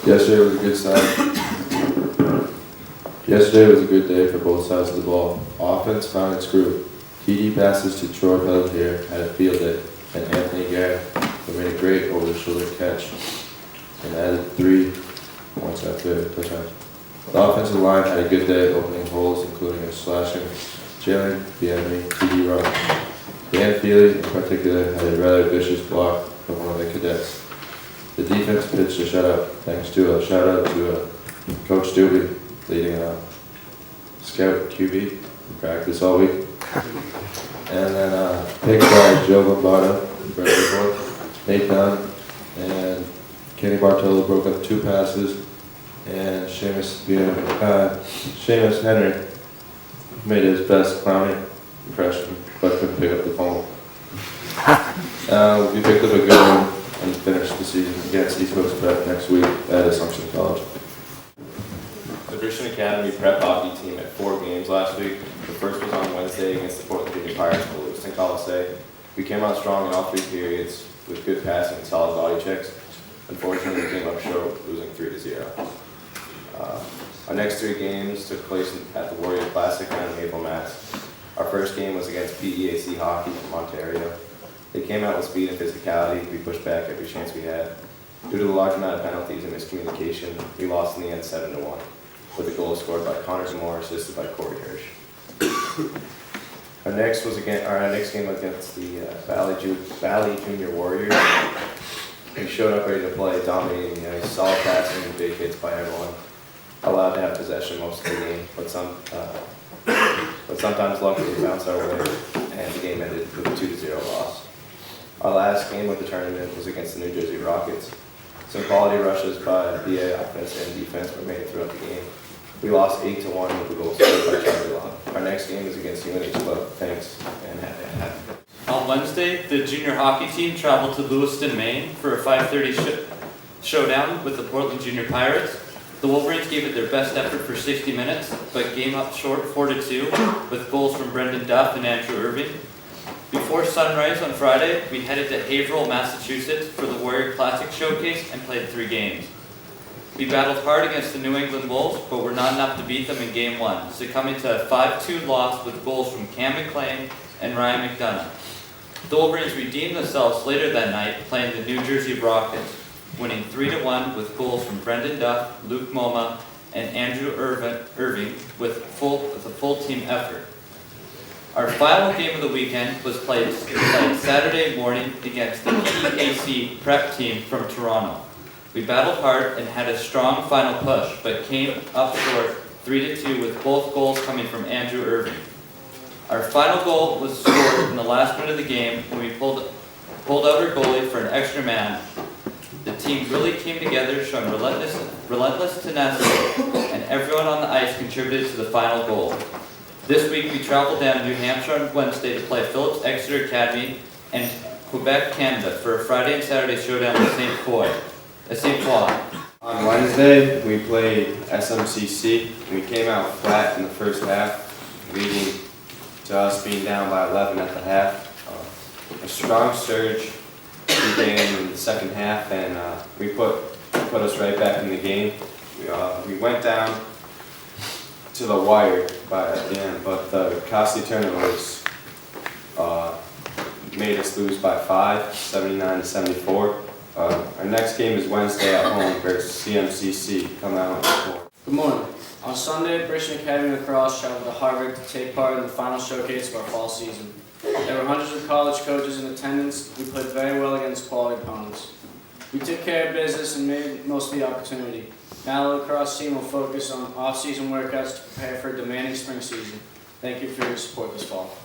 Yesterday was a good side. Yesterday was a good day for both sides of the ball. Offense found its groove. TD passes to Troy Pelletier had a field day, and Anthony Garrett who made a great over-the-shoulder catch and added 3 points after touchdown. The offensive line had a good day, opening holes, including a slashing Jalen Bienemy TD run. Dan Feely, in particular, had a rather vicious block from one of the cadets. The defense pitched a shutout, thanks to a shout-out to Coach Doobie, leading Scout QB in practice all week. And then picked by Joe Lombardo, Nate Dunn, and Kenny Bartolo broke up 2 passes, and Seamus Henry made his best clowning impression, but couldn't pick up the phone. We picked up a good one and finished the season against East Coast Prep next week at Assumption College. The Christian Academy prep hockey team had 4 games last week. The first was on Wednesday against the Portland Junior Pirates in the Lewiston Coliseum. We came out strong in all 3 periods with good passing and solid body checks. Unfortunately, we came up short, losing 3-0. Our next 3 games took place at the Warrior Classic and Maple Mass. Our first game was against PEAC Hockey from Ontario. They came out with speed and physicality. We pushed back every chance we had. Due to the large amount of penalties and miscommunication, we lost in the end 7-1, with a goal scored by Connor Zamora, assisted by Corey Hirsch. Our next game was against the Valley Junior Warriors. We showed up ready to play, dominating the ice, solid passing and big hits by everyone. Allowed to have possession most of the game, but sometimes luck would bounce our way, and the game ended with a 2-0 loss. Our last game of the tournament was against the New Jersey Rockets. Some quality rushes by VA offense and defense were made throughout the game. We lost 8-1 with a goal scored by Charlie Long. Our next game is against UNH Club. Thanks, and have On Wednesday, the junior hockey team traveled to Lewiston, Maine for a 5:30 showdown with the Portland Junior Pirates. The Wolverines gave it their best effort for 60 minutes, but came up short 4-2 with goals from Brendan Duff and Andrew Irving. Before sunrise on Friday, we headed to Haverhill, Massachusetts for the Warrior Classic Showcase and played 3 games. We battled hard against the New England Wolves, but were not enough to beat them in Game 1, succumbing to a 5-2 loss with goals from Cam McLean and Ryan McDonough. The Wolverines redeemed themselves later that night, playing the New Jersey Rockets, winning 3-1 with goals from Brendan Duff, Luke Moma, and Andrew Irving with a full team effort. Our final game of the weekend was played Saturday morning against the PEAC prep team from Toronto. We battled hard and had a strong final push, but came up short 3-2 with both goals coming from Andrew Irving. Our final goal was scored in the last minute of the game when we pulled out our goalie for an extra man. The team really came together, showing relentless tenacity, and everyone on the ice contributed to the final goal. This week we traveled down to New Hampshire on Wednesday to play Phillips Exeter Academy and Quebec, Canada for a Friday and Saturday showdown with St. Foy. On Wednesday, we played SMCC. We came out flat in the first half, leading to us being down by 11 at the half. A strong surge began in the second half, and we put us right back in the game. We went down to the wire at the end, but the costly turnovers made us lose by 5, 79-74. Our next game is Wednesday at home versus CMCC. Come out and score. Good morning. On Sunday, Christian Academy Lacrosse traveled to Harvard to take part in the final showcase of our fall season. There were hundreds of college coaches in attendance. We played very well against quality opponents. We took care of business and made most of the opportunity. Now the lacrosse team will focus on off-season workouts to prepare for a demanding spring season. Thank you for your support this fall.